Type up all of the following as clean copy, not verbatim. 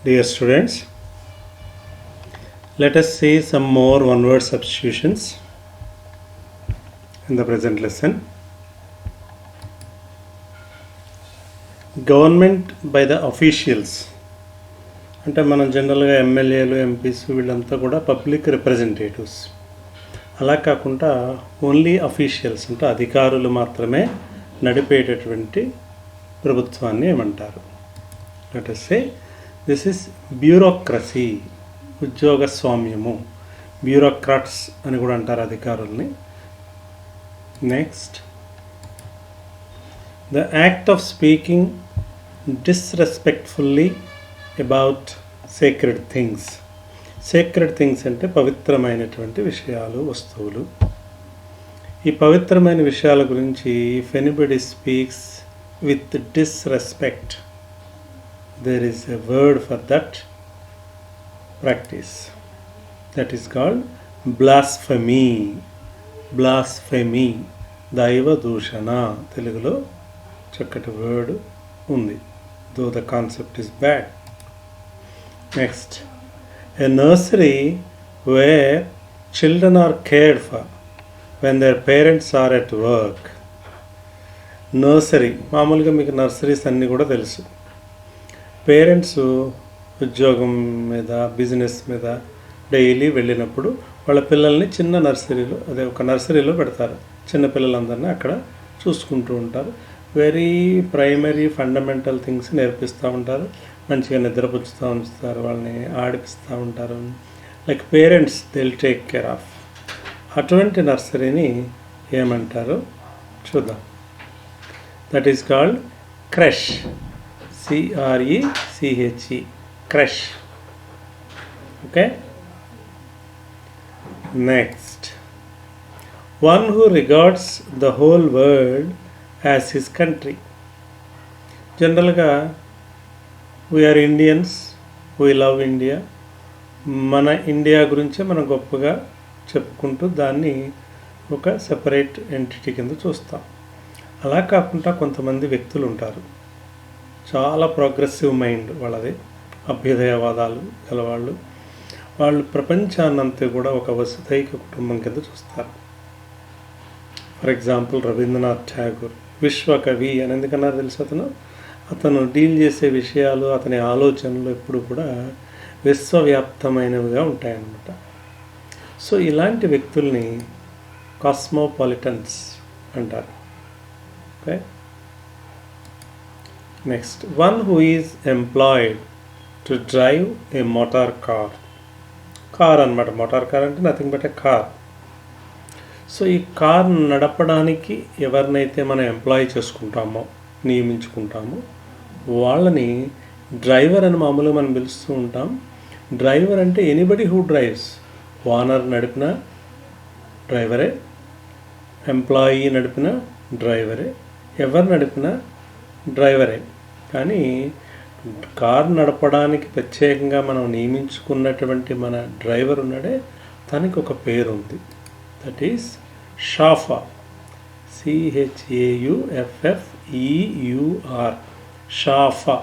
Dear students, let us see some more one-word substitutions in the present lesson. Government by the officials. అంటే మనం జనరల్గా ఎమ్మెల్యేలు MPs వీళ్ళంతా కూడా పబ్లిక్ రిప్రజెంటేటివ్స్. అలా కాకుండా ఓన్లీ అఫీషియల్స్ అంటే అధికారులు మాత్రమే నడిపేటటువంటి ప్రభుత్వాన్ని ఏమంటారు? Let us say this is bureaucracy, ఉద్యోగస్వామ్యము. బ్యూరోక్రాట్స్ అని కూడా అంటారు అధికారుల్ని. Next, the act of speaking disrespectfully about sacred things. Sacred things అంటే పవిత్రమైనటువంటి విషయాలు, వస్తువులు. ఈ పవిత్రమైన విషయాల గురించి if anybody speaks with disrespect, there is a word for that practice that is called blasphemy. Blasphemy, దైవ దూషణ. తెలుగులో చక్కటి వర్డ్ ఉంది, though the concept is bad. Next, a nursery where children are cared for when their parents are at work. Nursery, మామూలుగా మీకు nurseries అన్నీ కూడా తెలుసు. పేరెంట్స్ ఉద్యోగం మీద, బిజినెస్ మీద డైలీ వెళ్ళినప్పుడు వాళ్ళ పిల్లల్ని చిన్న నర్సరీలో, అదే ఒక నర్సరీలో పెడతారు. చిన్న పిల్లలందరినీ అక్కడ చూసుకుంటూ ఉంటారు. వెరీ ప్రైమరీ ఫండమెంటల్ థింగ్స్ నేర్పిస్తూ ఉంటారు. మంచిగా నిద్రపుచ్చుతూ ఉంచుతారు, వాళ్ళని ఆడిపిస్తూ ఉంటారు. Like parents they will take care of. అటువంటి నర్సరీని ఏమంటారు చూద్దాం. That is called crush. CRECHE, crush. Okay. Next, one who regards the whole world as his country. Generally, we are Indians, we love India. మన India గురించే మనం గొప్పగా చెప్పుకుంటూ దాన్ని ఒక సెపరేట్ ఎంటిటీ కింద చూస్తాం. అలా కాకుండా కొంతమంది వ్యక్తులు ఉంటారు, చాలా ప్రోగ్రెసివ్ మైండ్ వాళ్ళది, అభ్యుదయవాదాలు గలవాళ్ళు. వాళ్ళు ప్రపంచాన్నంతా కూడా ఒక వసుధైక కుటుంబం కింద చూస్తారు. ఫర్ ఎగ్జాంపుల్ రవీంద్రనాథ్ ఠాగూర్ విశ్వకవి అని ఎందుకన్నారు తెలుసు? అతను డీల్ చేసే విషయాలు, అతని ఆలోచనలు ఎప్పుడు కూడా విశ్వవ్యాప్తమైనవిగా ఉంటాయన్నమాట. సో ఇలాంటి వ్యక్తుల్ని కాస్మోపాలిటన్స్ అంటారు. Okay. Next, one who is employed to drive a motor car. Car అనమాట. మోటార్ కార్ అంటే nothing but A car. So ఈ కార్ నడపడానికి ఎవరినైతే మనం ఎంప్లాయ్ చేసుకుంటామో, నియమించుకుంటామో, వాళ్ళని డ్రైవర్ అని మామూలుగా మనం పిలుస్తూ ఉంటాం. డ్రైవర్ అంటే ఎనీబడి హూ డ్రైవ్స్. ఓనర్ నడిపిన డ్రైవరే, ఎంప్లాయీ నడిపిన డ్రైవరే, ఎవరు నడిపిన డ్రైవరే. కానీ కారు నడపడానికి ప్రత్యేకంగా మనం నియమించుకున్నటువంటి మన డ్రైవర్ ఉన్నాడే, తనకి ఒక పేరు ఉంది. That is Schaffer. CHAUFFEUR, షాఫా.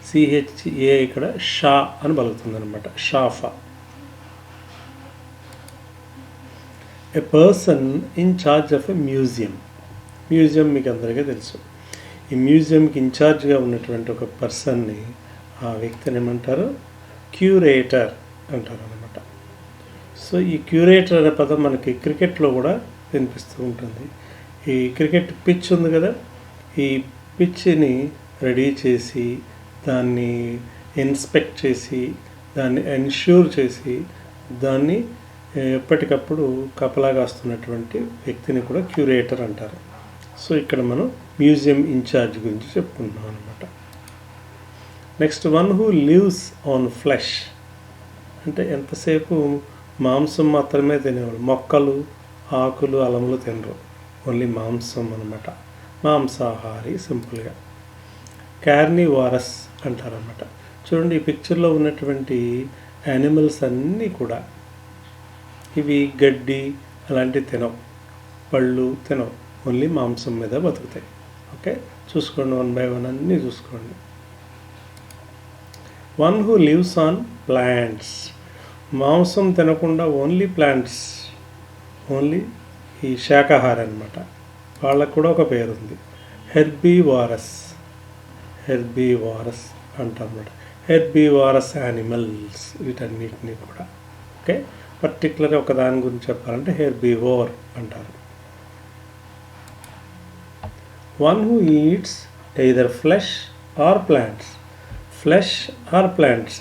CHA ఇక్కడ షా అని పలుకుతుంది అనమాట. షాఫా. A person in charge of a museum. Museum మీకు అందరికీ తెలుసు. ఈ మ్యూజియంకి ఇన్ఛార్జ్గా ఉన్నటువంటి ఒక పర్సన్ని, ఆ వ్యక్తిని ఏమంటారు? క్యూరేటర్ అంటారు అన్నమాట. సో ఈ క్యూరేటర్ అనే పదం మనకి క్రికెట్లో కూడా వినిపిస్తూ ఉంటుంది. ఈ క్రికెట్ పిచ్ ఉంది కదా, ఈ పిచ్ని రెడీ చేసి, దాన్ని ఇన్స్పెక్ట్ చేసి, దాన్ని ఎన్ష్యూర్ చేసి, దాన్ని ఎప్పటికప్పుడు కపలాగాస్తున్నటువంటి వ్యక్తిని కూడా క్యూరేటర్ అంటారు. సో ఇక్కడ మనం మ్యూజియం ఇన్ఛార్జ్ గురించి చెప్పుకుంటున్నాం అనమాట. Next, one who lives on flesh. అంటే ఎంతసేపు మాంసం మాత్రమే తినేవాడు. మొక్కలు, ఆకులు, అలములు తినరు, ఓన్లీ మాంసం అనమాట. మాంసాహారి సింపుల్గా. కార్నివారస్ అంటారనమాట. చూడండి, ఈ పిక్చర్లో ఉన్నటువంటి యానిమల్స్ అన్నీ కూడా ఇవి గడ్డి అలాంటివి తినవు, పళ్ళు తినవు, ఓన్లీ మాంసం మీద బతుకుతాయి. ఓకే, చూసుకోండి, 1 by 1 అన్నీ చూసుకోండి. One who lives on plants, మాంసం తినకుండా ఓన్లీ ప్లాంట్స్, ఓన్లీ ఈ శాకాహారి అనమాట, వాళ్ళకు కూడా ఒక పేరు ఉంది, హెర్బీవారస్. హెర్బీవారస్ అంటారన్నమాట. హెర్బీవారస్ యానిమల్స్ వీటన్నిటినీ కూడా. ఓకే, పర్టికులర్గా ఒక దాని గురించి చెప్పాలంటే హెర్బీవోర్ అంటారు. One who eats either flesh or plants. Flesh or plants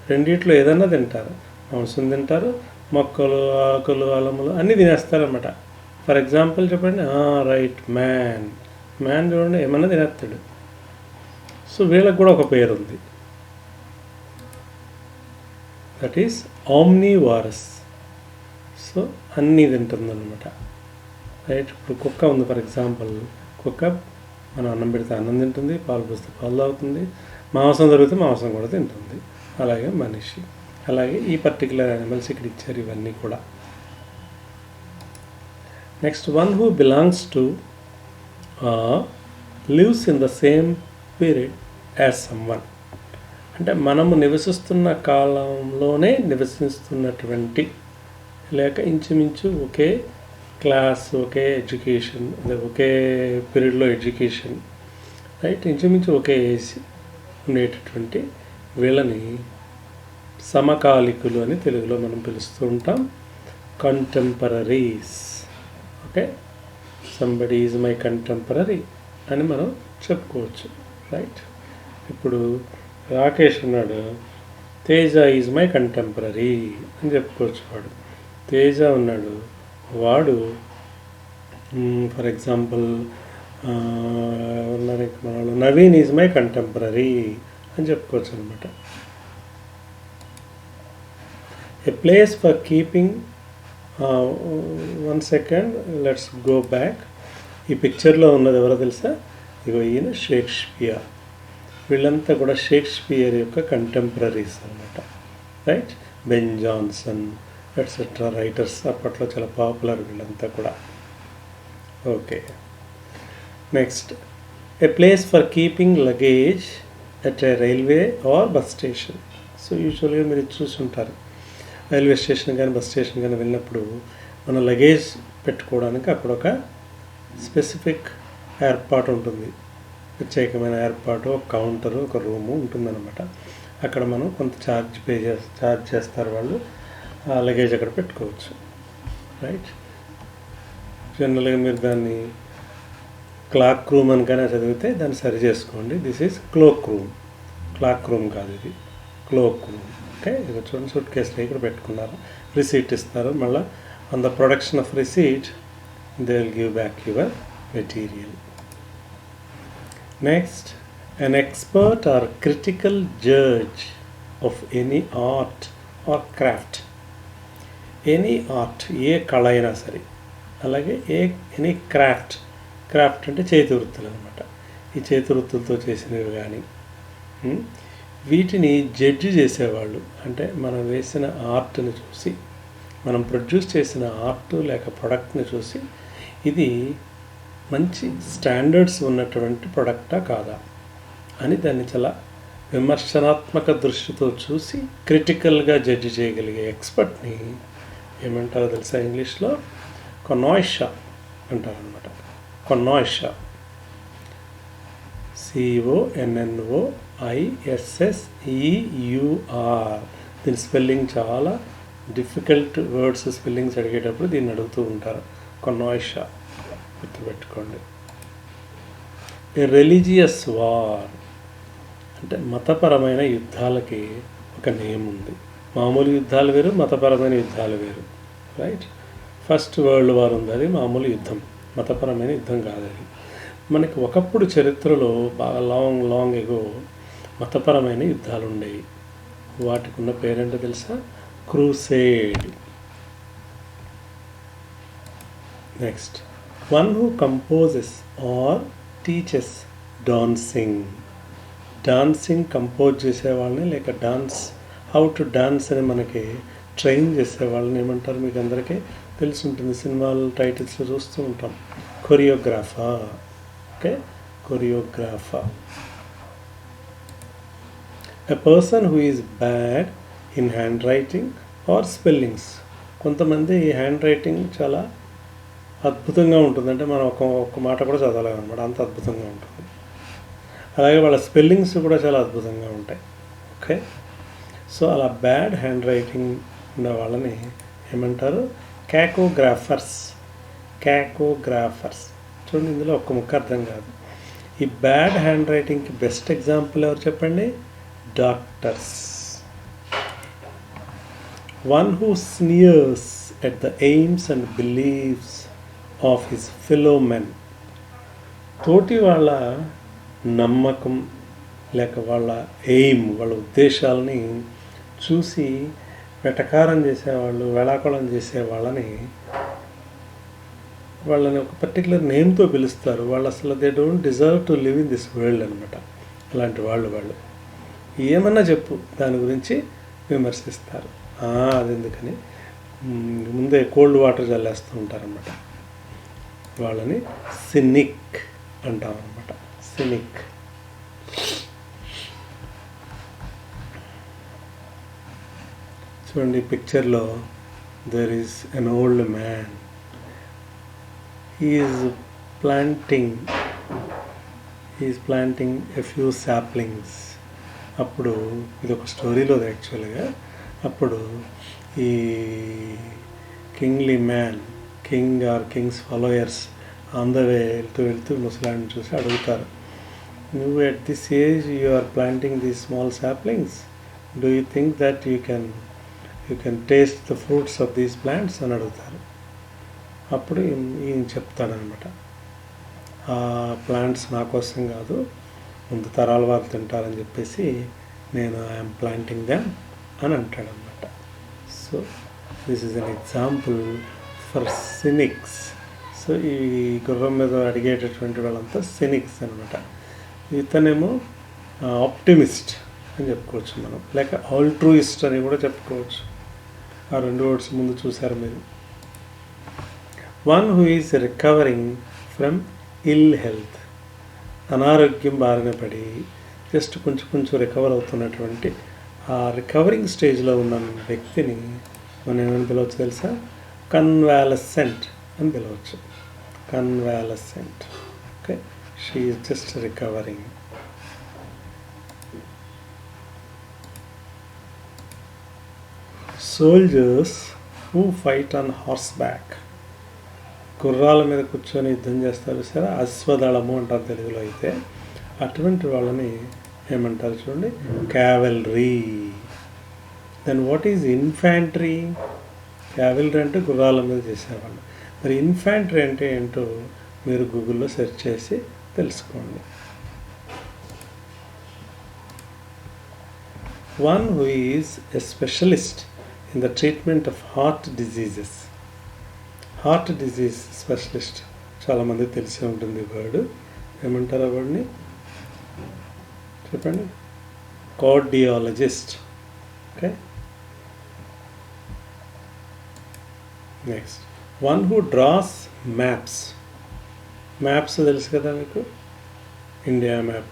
రెండిట్లో ఏదన్నా తింటారు. మాంసం తింటారు, మొక్కలు, ఆకులు, అలములు అన్నీ తినేస్తారనమాట. ఫర్ ఎగ్జాంపుల్ చెప్పండి. రైట్, మ్యాన్ చూడండి ఏమన్నా తినేస్తాడు. సో వీళ్ళకి కూడా ఒక పేరు ఉంది, దట్ ఈస్ ఆమ్నివారస్. సో అన్నీ తింటుందన్నమాట. రైట్, ఇప్పుడు కుక్క ఉంది ఫర్ ఎగ్జాంపుల్. కుక్క మనం అన్నం పెడితే అన్నం తింటుంది, పాలు పోస్తే పాలు తాగుతుంది, మాంసం దొరికితే మాంసం కూడా తింటుంది. అలాగే మనిషి, అలాగే ఈ పర్టికులర్ యానిమల్స్ ఇక్కడ ఇచ్చారు ఇవన్నీ కూడా. Next, one who belongs to lives in the same period as someone. అంటే మనము నివసిస్తున్న కాలంలోనే నివసిస్తున్నటువంటి, లేక ఇంచుమించు ఒకే క్లాస్, ఒకే ఎడ్యుకేషన్, ఒకే పీరియడ్లో ఎడ్యుకేషన్, రైట్, ఇంచుమించు ఒకే ఏజ్ ఉండేటటువంటి వీళ్ళని సమకాలికులు అని తెలుగులో మనం పిలుస్తూ ఉంటాం, కంటెంపరరీస్. ఓకే, సంబడి ఈజ్ మై కంటెంపరరీ అని మనం చెప్పుకోవచ్చు. రైట్, ఇప్పుడు రాకేష్ ఉన్నాడు, తేజ ఈజ్ మై కంటెంపరరీ అని చెప్పుకోవచ్చు. వాడు తేజ ఉన్నాడు, వాడు ఫర్ ఎగ్జాంపుల్ ఉన్నారు మన నవీన్ ఈజ్ మై కంటెంపరరీ అని చెప్పుకోవచ్చు అనమాట. A place for keeping, 1 second, let's go back. ఈ పిక్చర్లో ఉన్నది ఎవరో తెలుసా? ఇగో ఈయన షేక్స్పియర్. వీళ్ళంతా కూడా షేక్స్పియర్ యొక్క కంటెంపరరీస్ అనమాట. Right, Ben Jonson etcetera writers అప్పట్లో చాలా పాపులర్ వీళ్ళంతా కూడా. Okay, next, a place for keeping luggage at a railway or bus station. So యూజువల్గా మీరు చూసుంటారు, రైల్వే స్టేషన్ కానీ బస్ స్టేషన్ కానీ వెళ్ళినప్పుడు మన లగేజ్ పెట్టుకోవడానికి అక్కడ ఒక స్పెసిఫిక్ ఏర్పాటు ఉంటుంది, ప్రత్యేకమైన ఏర్పాటు, ఒక కౌంటరు, ఒక రూము ఉంటుందన్నమాట. అక్కడ మనం కొంత ఛార్జ్ చేస్తారు వాళ్ళు, ఆ లగేజ్ అక్కడ పెట్టుకోవచ్చు. రైట్, జనరల్గా మీరు దాన్ని క్లాక్ రూమ్ అని కానీ చదివితే దాన్ని సరి చేసుకోండి. This is cloak room, clock room కాదు, ఇది క్లోక్ రూమ్. ఓకే, ఇది చూడండి, సూట్ కేసులో ఇక్కడ పెట్టుకున్నారు, రిసీట్ ఇస్తారు. మళ్ళీ on the production of receipt they will give back your material. Next, an expert or critical judge of any art or craft. Any art, ఏ కళ అయినా సరే, అలాగే ఎనీ క్రాఫ్ట్. క్రాఫ్ట్ అంటే చేతి వృత్తులు అనమాట. ఈ చేతి వృత్తులతో చేసినవి కానీ వీటిని జడ్జి చేసేవాళ్ళు. అంటే మనం వేసిన ఆర్ట్ని చూసి, మనం ప్రొడ్యూస్ చేసిన ఆర్ట్ లేక ప్రొడక్ట్ని చూసి, ఇది మంచి స్టాండర్డ్స్ ఉన్నటువంటి ప్రొడక్టా కాదా అని దాన్ని చాలా విమర్శనాత్మక దృష్టితో చూసి క్రిటికల్గా జడ్జి చేయగలిగే ఎక్స్పర్ట్ని ఏమంటారో తెలుసా? ఇంగ్లీష్లో కొనాయిషా అంటారనమాట. కొనాయిషా, CONNOISSEUR. దీని స్పెల్లింగ్ చాలా డిఫికల్ట్ వర్డ్స్, స్పెల్లింగ్స్ అడిగేటప్పుడు దీన్ని అడుగుతూ ఉంటారు. కొనాయిషా గుర్తుపెట్టుకోండి. ఏ రిలీజియస్ వార్ అంటే మతపరమైన యుద్ధాలకి ఒక నేమ్ ఉంది. మామూలు యుద్ధాలు వేరు, మతపరమైన యుద్ధాలు వేరు. రైట్, ఫస్ట్ వరల్డ్ వార్ ఉంది, అది మామూలు యుద్ధం, మతపరమైన యుద్ధం కాదు అది. మనకి ఒకప్పుడు చరిత్రలో బాగా లాంగ్ ఎగో మతపరమైన యుద్ధాలు ఉండేవి. వాటికి ఉన్న పేరేంటో తెలుసా? Crusade. Next, one who composes or teaches dancing. Dancing compose చేసేవాళ్ళని లేక డాన్స్, హౌ టు డాన్స్ అని మనకి ట్రైన్ చేసేవాళ్ళని ఏమంటారు? మీకు అందరికీ తెలిసి ఉంటుంది, సినిమాల టైటిల్స్లో చూస్తూ ఉంటాం. Choreographer. Okay, choreographer. A person who is bad in handwriting or spellings. కొంతమంది హ్యాండ్ రైటింగ్ చాలా అద్భుతంగా ఉంటుంది, అంటే మనం ఒక్క మాట కూడా చదవలేమన్నమాట, అంత అద్భుతంగా ఉంటుంది. అలాగే వాళ్ళ స్పెల్లింగ్స్ కూడా చాలా అద్భుతంగా ఉంటాయి. ఓకే, సో అలా బ్యాడ్ హ్యాండ్ రైటింగ్ ఉన్న వాళ్ళని ఏమంటారు? క్యాకోగ్రాఫర్స్. క్యాకోగ్రాఫర్స్. చూడండి, ఇందులో ఒక్క ముక్క అర్థం కాదు. ఈ బ్యాడ్ హ్యాండ్ రైటింగ్కి బెస్ట్ ఎగ్జాంపుల్ ఎవరు చెప్పండి? Doctors. One who sneers at the aims and believes of his fellow men. తోటి వాళ్ళ నమ్మకం లేక వాళ్ళ ఎయిమ్, వాళ్ళ ఉద్దేశాలని చూసి వెటకారం చేసేవాళ్ళు, వేళాకోళం చేసే వాళ్ళని ఒక పర్టికులర్ నేమ్తో పిలుస్తారు. వాళ్ళు అసలు they don't deserve to live in this world అనమాట. అలాంటి వాళ్ళు ఏమన్నా చెప్పు దాని గురించి విమర్శిస్తారు. అది ఎందుకని ముందే కోల్డ్ వాటర్ చల్లేస్తూ ఉంటారన్నమాట. వాళ్ళని సినిక్ అంటాం అనమాట. సినిక్. చూడండి పిక్చర్లో there is an old man. he is planting a few saplings. అప్పుడు ఇది ఒక స్టోరీలో యాక్చువల్గా. అప్పుడు ఈ kingly man, king or kings followers on the way వెళ్తూ ముసలాన్ని చూసి అడుగుతారు, నువ్వు at this age you are planting these small saplings, do you think that you can taste the fruits of these plants అని అడుగుతారు. అప్పుడు ఈయన చెప్తాడనమాట, ఆ ప్లాంట్స్ నా కోసం కాదు, ముందు తరాల వారు తింటారని చెప్పేసి నేను ఐఎమ్ ప్లాంటింగ్ దెమ్ అని అంటాడనమాట. So this is an example for cynics. So ఈ గుర్రం మీద అడిగేటటువంటి వాళ్ళంతా సినిక్స్ అనమాట. ఇతనేమో ఆప్టిమిస్ట్ అని చెప్పుకోవచ్చు మనం, లేక ఆల్ట్రూయిస్ట్ అని కూడా చెప్పుకోవచ్చు. ఆ రెండు వర్డ్స్ ముందు చూసారు మీరు. One who is recovering from ill health. అనారోగ్యం బారిన పడి జస్ట్ కొంచెం రికవర్ అవుతున్నటువంటి ఆ రికవరింగ్ స్టేజ్లో ఉన్న వ్యక్తిని మనం ఏమని పిలవచ్చు తెలుసా? కన్వాలసెంట్ అని పిలవచ్చు. Convalescent. Okay, she is just recovering. Soldiers who fight on horseback. గుర్రాల మీద కూర్చొని యుద్ధం చేస్తారు సరే, అశ్వదళము అంటారు తెలుగులో అయితే. అటువంటి వాళ్ళని ఏమంటారు చూడండి? Cavalry. Then what is infantry? Cavalry అంటే గుర్రాల మీద చేసేవాళ్ళు. మరి ఇన్ఫాంట్రీ అంటే ఏంటో మీరు గూగుల్లో సెర్చ్ చేసి తెలుసుకోండి. One who is a specialist in the treatment of heart diseases. Heart disease specialist చాలామంది తెలిసే ఉంటుంది. వర్డ్ ఏమంటారు ఆ వర్డ్ని చెప్పండి? Cardiologist. Okay, next one who draws maps. Maps తెలుసు కదా మీకు, ఇండియా మ్యాప్,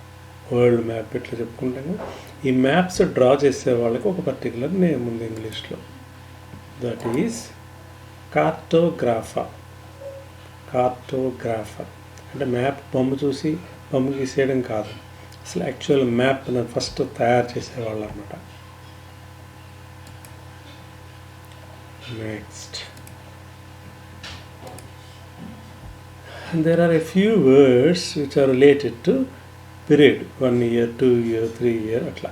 వరల్డ్ మ్యాప్ ఇట్లా చెప్పుకుంటాము. ఈ మ్యాప్స్ డ్రా చేసే వాళ్ళకి ఒక పర్టికులర్ నేమ్ ఉంది ఇంగ్లీష్లో. That is cartographer. కార్టోగ్రాఫర్ అంటే మ్యాప్ బొమ్మ చూసి బొమ్మ గీసేయడం కాదు, అసలు యాక్చువల్ మ్యాప్ను ఫస్ట్ తయారు చేసేవాళ్ళు అన్నమాట. Next there are a few words which are related to period, 1 year, 2 year, 3 year అట్లా.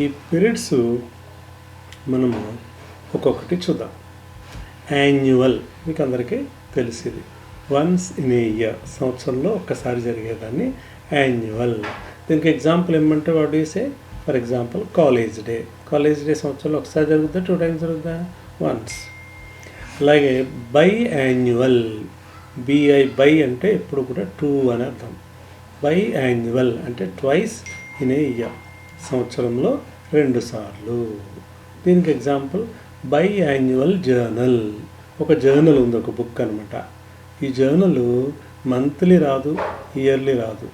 ఈ పీరియడ్స్ మనము ఒక్కొక్కటి చూద్దాం. యాన్యువల్ మీకు అందరికీ తెలిసింది. వన్స్ ఇన్ ఏ ఇయర్, సంవత్సరంలో ఒక్కసారి జరిగేదాన్ని యాన్యువల్. దీనికి ఎగ్జాంపుల్ ఏమంటే what you say? For example college day. College day సంవత్సరంలో ఒకసారి జరుగుతుందా, 2 times జరుగుతుందా? వన్స్. అలాగే బై యాన్యువల్. బిఐ బై అంటే ఎప్పుడు కూడా 2 అని అర్థం. బై యాన్యువల్ అంటే ట్వైస్ ఇన్ ఏ ఇయర్, సంవత్సరంలో 2 సార్లు. దీనికి ఎగ్జాంపుల్ బై యాన్యువల్ జర్నల్. ఒక జర్నల్ ఉంది, ఒక బుక్ అనమాట. ఈ జర్నల్ మంత్లీ రాదు, ఇయర్లీ రాదు,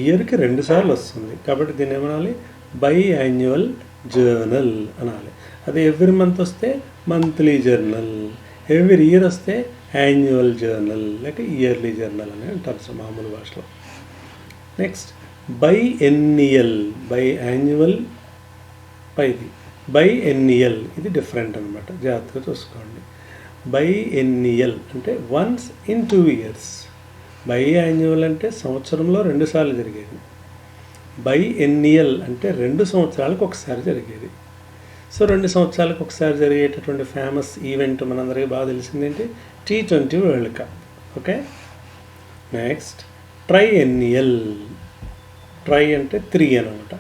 ఇయర్కి 2 సార్లు వస్తుంది. కాబట్టి దీన్ని ఏమనాలి? బై యాన్యువల్ జర్నల్ అనాలి. అదే ఎవ్రీ మంత్ వస్తే మంత్లీ జర్నల్, ఎవ్రీ ఇయర్ వస్తే యాన్యువల్ జర్నల్ లేక ఇయర్లీ జర్నల్ అని అంటారు మామూలు భాషలో. Next biennial, biannual పైది బై ఎన్నియల్ ఇది డిఫరెంట్ అనమాట, జాగ్రత్తగా చూసుకోండి. బై ఎన్నియల్ అంటే once in 2 years. Biannual అంటే సంవత్సరంలో 2 సార్లు జరిగేది. బై ఎన్నియల్ అంటే 2 సంవత్సరాలకు ఒకసారి జరిగేది. సో 2 సంవత్సరాలకు ఒకసారి జరిగేటటువంటి ఫేమస్ ఈవెంట్ మనందరికీ బాగా తెలిసిందేంటి, T20 world cup. Okay. Next triennial, tri అంటే 3 అనమాట.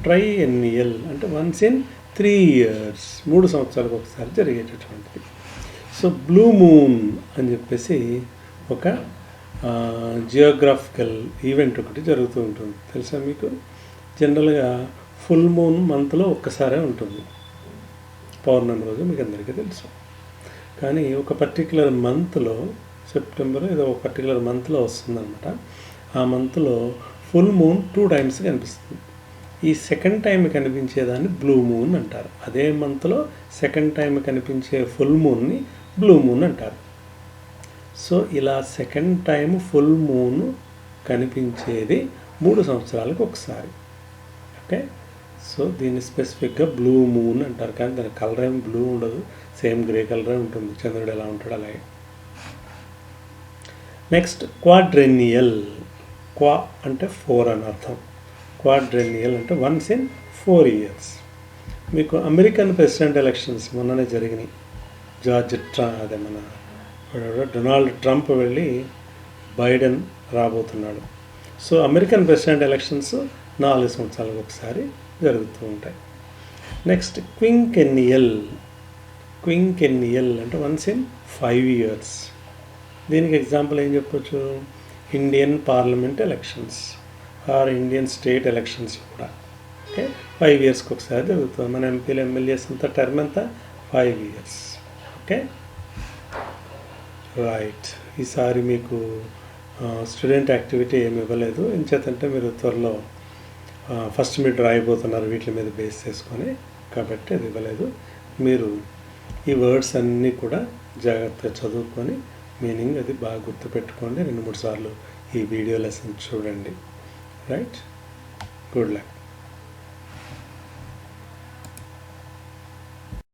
ట్రై ఎన్నియల్ అంటే వన్స్ ఇన్ 3 years, 3 సంవత్సరాలకు ఒకసారి జరిగేటటువంటిది. సో బ్లూ మూన్ అని చెప్పేసి ఒక జియోగ్రాఫికల్ ఈవెంట్ ఒకటి జరుగుతూ ఉంటుంది, తెలుసా మీకు? జనరల్గా ఫుల్ మూన్ మంత్లో ఒక్కసారే ఉంటుంది, పౌర్ణమి రోజు, మీకు అందరికీ తెలుసు. కానీ ఒక పర్టికులర్ మంత్లో, సెప్టెంబర్ ఏదో ఒక పర్టికులర్ మంత్లో వస్తుందన్నమాట. ఆ మంత్లో ఫుల్ మూన్ 2 times కనిపిస్తుంది. ఈ సెకండ్ టైం కనిపించేదాన్ని బ్లూ మూన్ అంటారు. అదే మంత్లో సెకండ్ టైం కనిపించే ఫుల్ మూన్ని బ్లూ మూన్ అంటారు. సో ఇలా సెకండ్ టైం ఫుల్ మూన్ కనిపించేది 3 సంవత్సరాలకు ఒకసారి. ఓకే. సో దీన్ని స్పెసిఫిక్గా బ్లూ మూన్ అంటారు. కానీ దాని కలర్ ఏమి బ్లూ ఉండదు, సేమ్ గ్రే కలరే ఉంటుంది, చంద్రుడు ఎలా ఉంటాడు అలాగే. నెక్స్ట్ క్వాడ్రెన్నియల్, క్వా అంటే 4 అని అర్థం. క్వాడ్రెన్నియల్ అంటే వన్స్ ఇన్ 4 years. మీకు అమెరికన్ ప్రెసిడెంట్ ఎలక్షన్స్ మొన్ననే జరిగినాయి. డొనాల్డ్ ట్రంప్ వెళ్ళి బైడెన్ రాబోతున్నాడు. సో అమెరికన్ ప్రెసిడెంట్ ఎలక్షన్స్ 4 సంవత్సరాలకు ఒకసారి జరుగుతూ ఉంటాయి. నెక్స్ట్ క్వింకెన్నియల్, క్వింకెన్నియల్ అంటే వన్స్ ఇన్ 5 years. దీనికి ఎగ్జాంపుల్ ఏం చెప్పొచ్చు, Indian parliament elections or Indian state elections కూడా. ఓకే. 5 yearsకి ఒకసారి జరుగుతుంది. మన ఎంపీలు ఎమ్మెల్యేస్ అంతా టర్మ్ అంతా 5 years. ఓకే. రైట్. ఈసారి మీకు స్టూడెంట్ యాక్టివిటీ ఏమి ఇవ్వలేదు, ఎంచేతంటే మీరు త్వరలో ఫస్ట్ మిడ్ రాయిపోతున్నారు వీటి మీద బేస్ చేసుకొని, కాబట్టి అది ఇవ్వలేదు. మీరు ఈ వర్డ్స్ అన్నీ కూడా జాగ్రత్తగా చదువుకొని మీనింగ్ అది బాగా గుర్తుపెట్టుకోండి. 2-3 సార్లు ఈ వీడియో లెసన్ చూడండి. రైట్. Good luck.